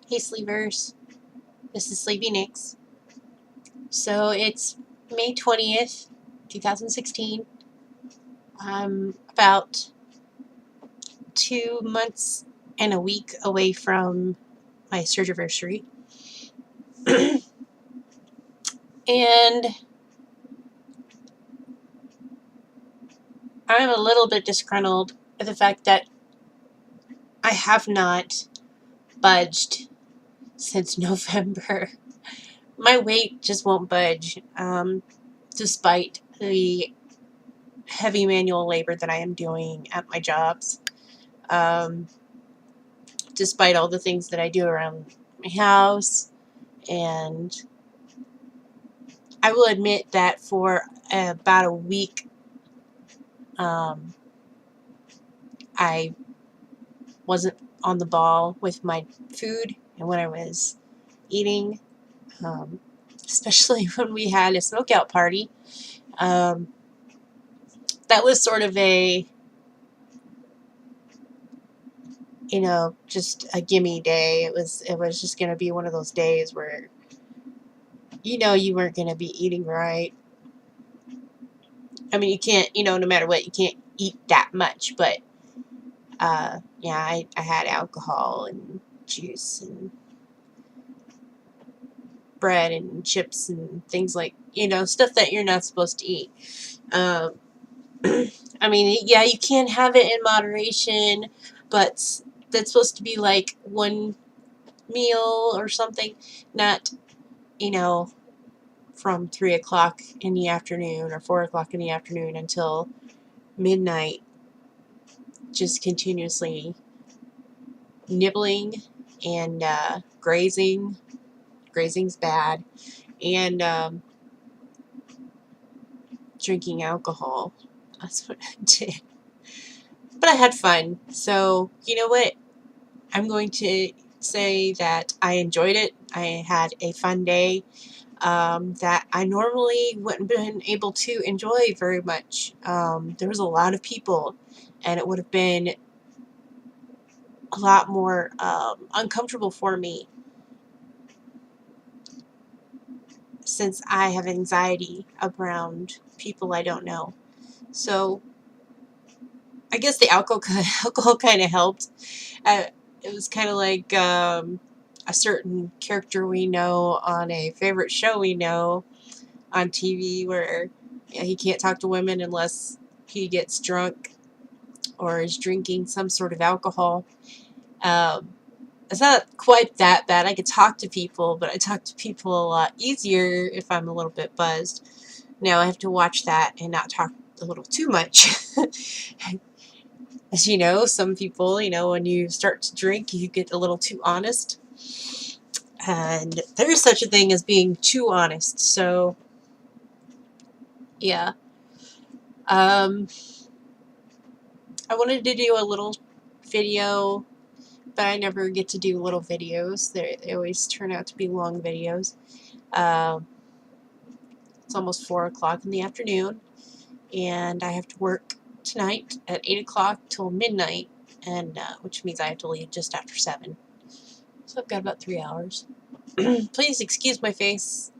Hey Sleevers, this is Sleepy Nicks. So it's May 20th, 2016. I'm about 2 months and a week away from my surgiversary. And I'm a little bit disgruntled at the fact that I have not budged since November. My weight just won't budge, despite the heavy manual labor that I am doing at my jobs. Um, Despite all the things that I do around my house. And I will admit that for about a week, I wasn't on the ball with my food and when I was eating, especially when we had a smokeout party. Um, that was sort of a, just a gimme day. It was just going to be one of those days where you weren't going to be eating right. I mean, you can't, no matter what, you can't eat that much, but yeah, I had alcohol and juice and bread and chips and things like, stuff that you're not supposed to eat. Um, I mean, yeah, you can have it in moderation, but that's supposed to be like one meal or something, not, you know, from 3 o'clock in the afternoon or 4 o'clock in the afternoon until midnight, just continuously nibbling and grazing. Grazing's bad. And drinking alcohol. That's what I did. But I had fun. So, you know what? I'm going to say that I enjoyed it. I had a fun day that I normally wouldn't have been able to enjoy very much. There was a lot of people, and it would have been a lot more uncomfortable for me since I have anxiety around people I don't know. So I guess the alcohol kind of helped. It was kind of like a certain character we know on a favorite show we know on TV where he can't talk to women unless he gets drunk or is drinking some sort of alcohol. Um, it's not quite that bad. I could talk to people, but I talk to people a lot easier if I'm a little bit buzzed. Now I have to watch that and not talk a little too much. As you know, some people, when you start to drink, you get a little too honest. And there is such a thing as being too honest. So, yeah. I wanted to do a little video, but I never get to do little videos. They always turn out to be long videos. Um, it's almost 4 o'clock in the afternoon, and I have to work tonight at 8 o'clock till midnight, and which means I have to leave just after 7. So I've got about 3 hours. Please excuse my face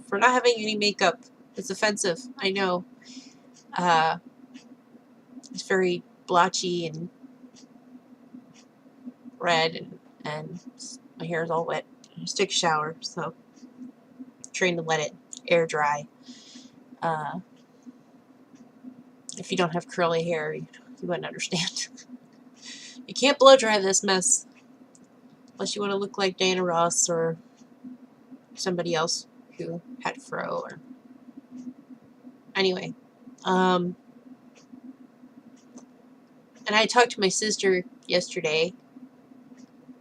for not having any makeup. It's offensive, I know. Uh, it's very blotchy and red, and my hair is all wet. I just took a shower, so I'm trying to let it air dry. If you don't have curly hair, you wouldn't understand. You can't blow dry this mess unless you want to look like Diana Ross or somebody else who had a fro. Or anyway, and I talked to my sister yesterday,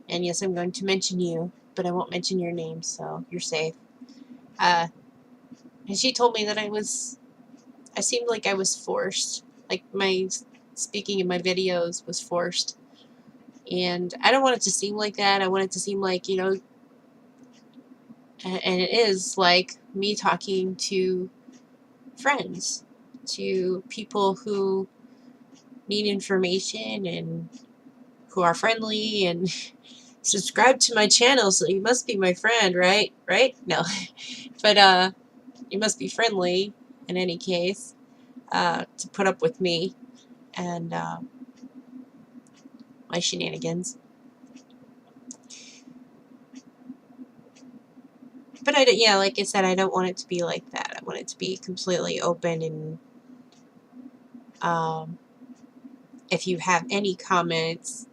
and yes, I'm going to mention you, but I won't mention your name, so you're safe. And she told me that I seemed like I was forced, like my speaking in my videos was forced. And I don't want it to seem like that. I want it to seem like, and it is like me talking to friends, to people who need information and who are friendly and subscribe to my channel, so you must be my friend, right? Right? No. But you must be friendly in any case, to put up with me and my shenanigans. But yeah, like I said, I don't want it to be like that. I want it to be completely open, and if you have any comments,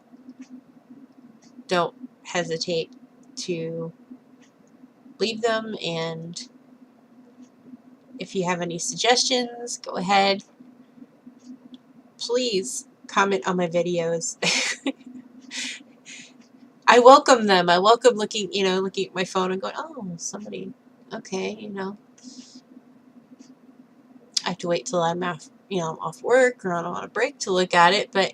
don't hesitate to leave them, and if you have any suggestions, go ahead. Please comment on my videos. I welcome them. I welcome looking at my phone and going, oh, somebody, okay, I have to wait till I'm off work or on a break to look at it, but,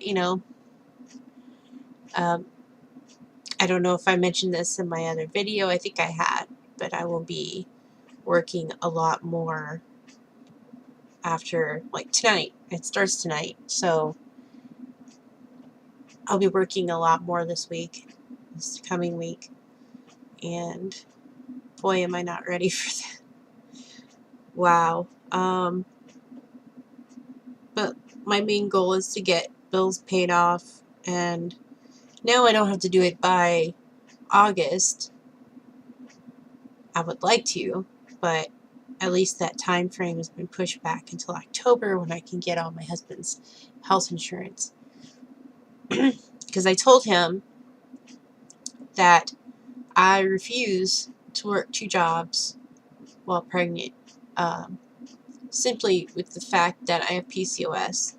I don't know if I mentioned this in my other video. I think I had, but I will be working a lot more after, like, tonight. It starts tonight, so I'll be working a lot more this coming week, and boy, am I not ready for that. Wow. But my main goal is to get bills paid off, and now I don't have to do it by August. I would like to, but at least that time frame has been pushed back until October, when I can get all my husband's health insurance. Because I told him that I refuse to work 2 jobs while pregnant, simply with the fact that I have PCOS.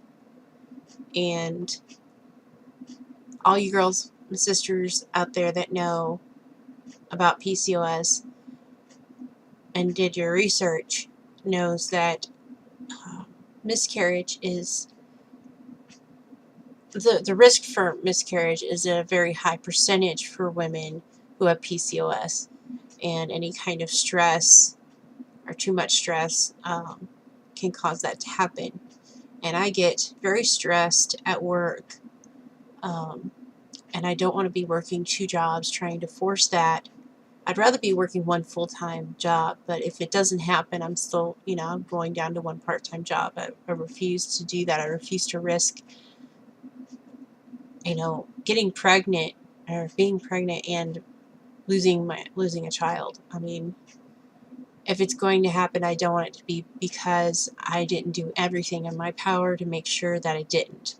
And all you girls and sisters out there that know about PCOS and did your research knows that miscarriage is the risk for miscarriage is a very high percentage for women who have PCOS, and any kind of stress or too much stress can cause that to happen. And I get very stressed at work, and I don't want to be working 2 jobs trying to force that. I'd rather be working 1 full-time job, but if it doesn't happen, I'm still, I'm going down to 1 part-time job. I refuse to do that. I refuse to risk, getting pregnant or being pregnant and losing a child. I mean, if it's going to happen, I don't want it to be because I didn't do everything in my power to make sure that I didn't.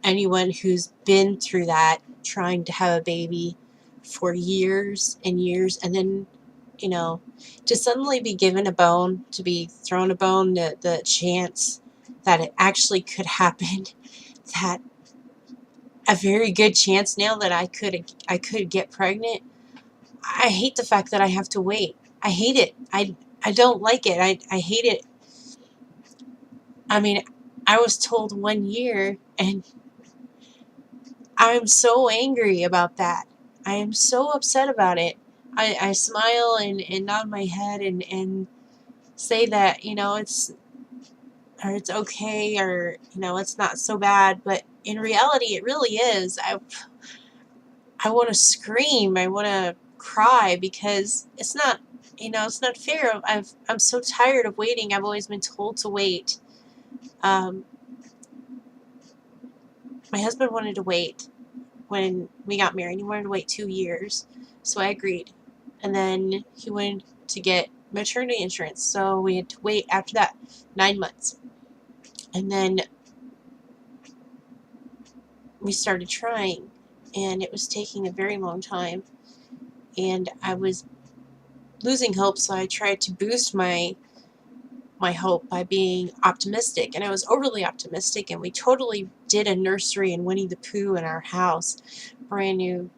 Anyone who's been through that, trying to have a baby for years and years, and then, to suddenly be given a bone, to be thrown a bone, the chance that it actually could happen, that a very good chance now that I could get pregnant. I hate the fact that I have to wait. I hate it. I don't like it. I hate it. I mean, I was told 1 year, and I'm so angry about that. I am so upset about it. I smile and nod my head and say that, it's okay, or, it's not so bad, but in reality it really is. I want to scream. I want to cry, because it's not, it's not fair. I'm so tired of waiting. I've always been told to wait. My husband wanted to wait when we got married. He wanted to wait 2 years, so I agreed. And then he wanted to get maternity insurance, so we had to wait after that 9 months. And then we started trying, and it was taking a very long time, and I was losing hope, so I tried to boost my hope by being optimistic, and I was overly optimistic, and we totally did a nursery and Winnie the Pooh in our house, brand new.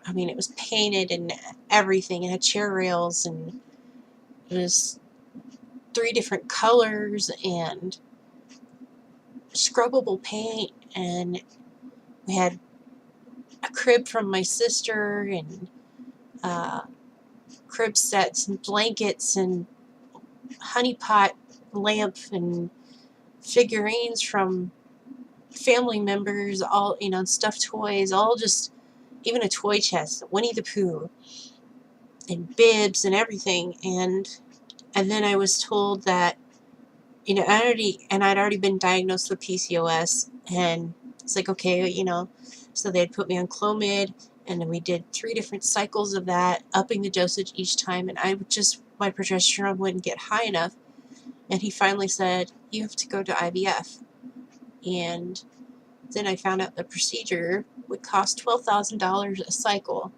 I mean, it was painted and everything. It had chair rails, and it was 3 different colors and scrubbable paint, and we had a crib from my sister, and crib sets and blankets and honey pot lamp and figurines from family members, all, stuffed toys, all just, even a toy chest, Winnie the Pooh, and bibs and everything. And then I was told that, I'd already been diagnosed with PCOS, and it's like, okay, so they'd put me on Clomid, and then we did 3 different cycles of that, upping the dosage each time, and my progesterone wouldn't get high enough, and he finally said, you have to go to IVF. And then I found out the procedure would cost $12,000 a cycle,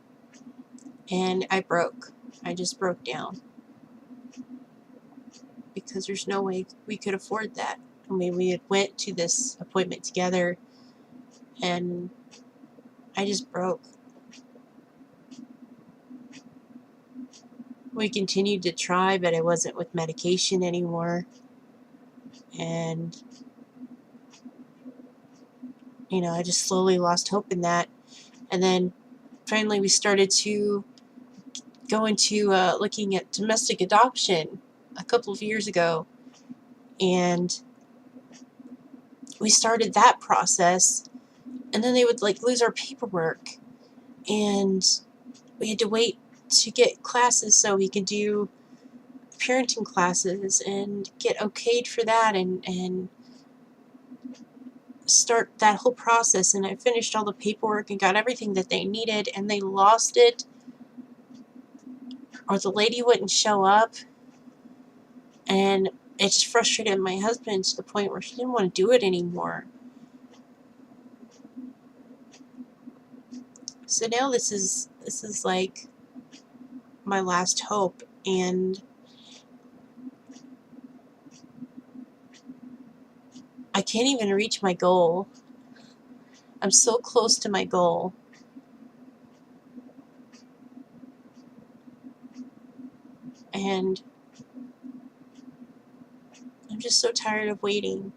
and I broke. I just broke down, because there's no way we could afford that. I mean, we had went to this appointment together, and I just broke. We continued to try, but it wasn't with medication anymore. And, I just slowly lost hope in that. And then finally we started to go into looking at domestic adoption a couple of years ago. And we started that process, and then they would lose our paperwork, and we had to wait to get classes so we could do parenting classes and get okayed for that, and start that whole process. And I finished all the paperwork and got everything that they needed, and they lost it, or the lady wouldn't show up, and it just frustrated my husband to the point where he didn't want to do it anymore. So now this is like my last hope, and I can't even reach my goal. I'm so close to my goal. And I'm just so tired of waiting.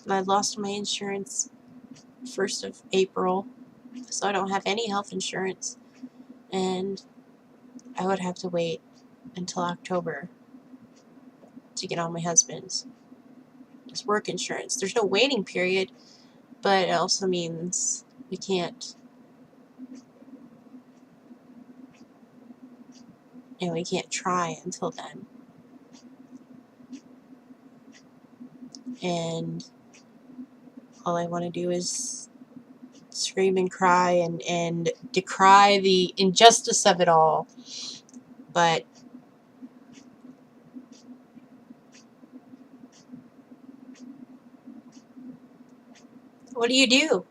And I lost my insurance 1st of April, so I don't have any health insurance. And I would have to wait until October to get on my husband's. His work insurance. There's no waiting period, but it also means we can't, we can't try until then. And all I want to do is scream and cry and decry the injustice of it all. But what do you do?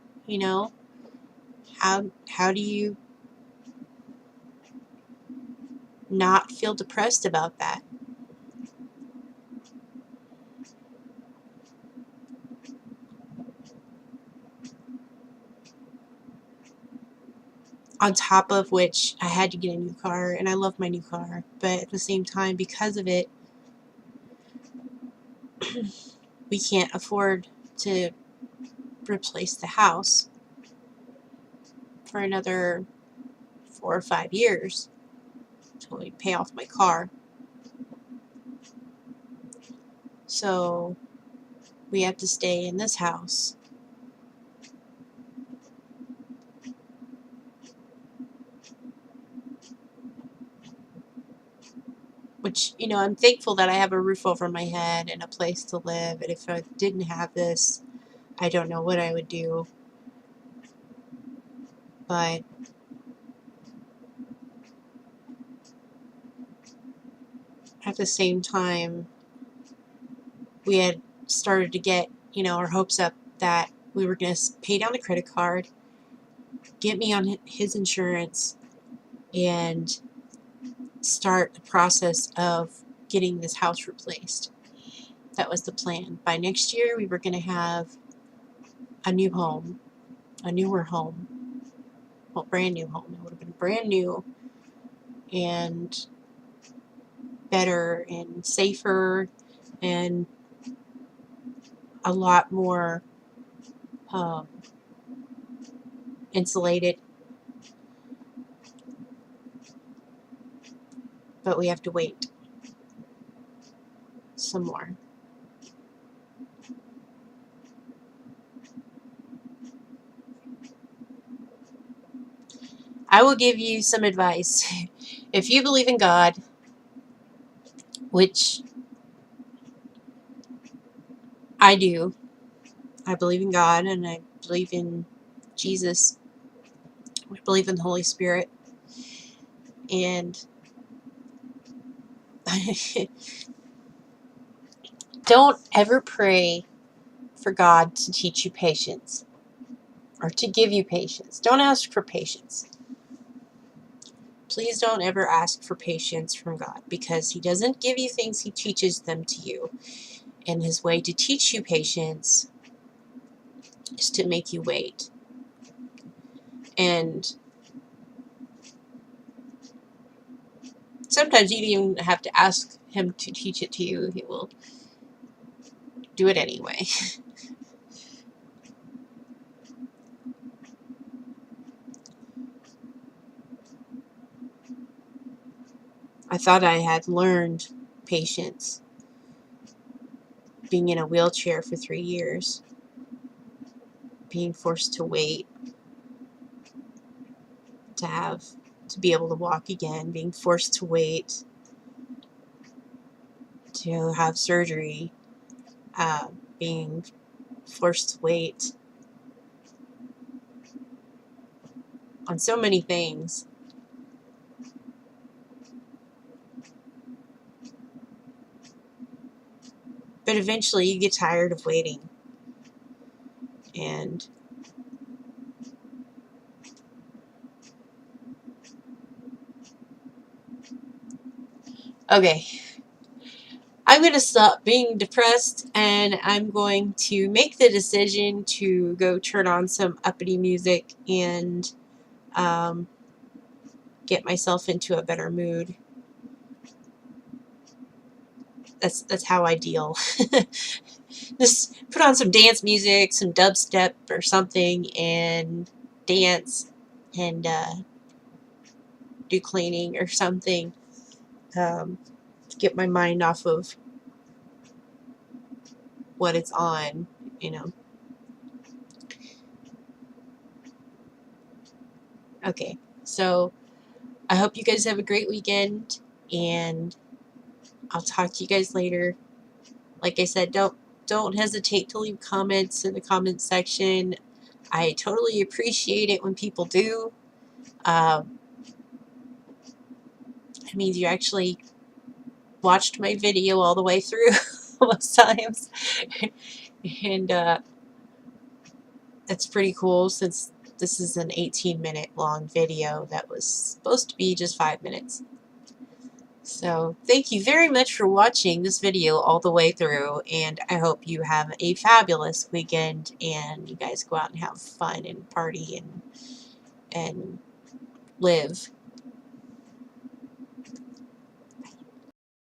How do you not feel depressed about that? On top of which, I had to get a new car, and I love my new car, but at the same time, because of it, we can't afford to replace the house for another 4 or 5 years until we pay off my car. So we have to stay in this house. Which, I'm thankful that I have a roof over my head and a place to live. And if I didn't have this, I don't know what I would do. But at the same time, we had started to get, our hopes up that we were going to pay down the credit card, get me on his insurance, and start the process of getting this house replaced. That was the plan. By next year, we were going to have a new home, a newer home, well, brand new home. It would have been brand new and better and safer and a lot more insulated. But we have to wait some more. I will give you some advice. If you believe in God, which I do, I believe in God and I believe in Jesus. I believe in the Holy Spirit. And don't ever pray for God to teach you patience or to give you patience. Don't ask for patience. Please don't ever ask for patience from God, because He doesn't give you things, He teaches them to you. And His way to teach you patience is to make you wait. And sometimes you don't even have to ask Him to teach it to you. He will do it anyway. I thought I had learned patience being in a wheelchair for 3 years, being forced to wait to be able to walk again, being forced to wait to have surgery, being forced to wait on so many things. But eventually you get tired of waiting. And okay, I'm going to stop being depressed, and I'm going to make the decision to go turn on some uppity music and get myself into a better mood. That's how I deal. Just put on some dance music, some dubstep or something, and dance and do cleaning or something to get my mind off of what it's on, you know. Okay, so I hope you guys have a great weekend, and I'll talk to you guys later. Like I said, don't hesitate to leave comments in the comment section. I totally appreciate it when people do. It means you actually watched my video all the way through most times. And that's pretty cool, since this is an 18-minute long video that was supposed to be just 5 minutes. So thank you very much for watching this video all the way through, and I hope you have a fabulous weekend and you guys go out and have fun and party and live.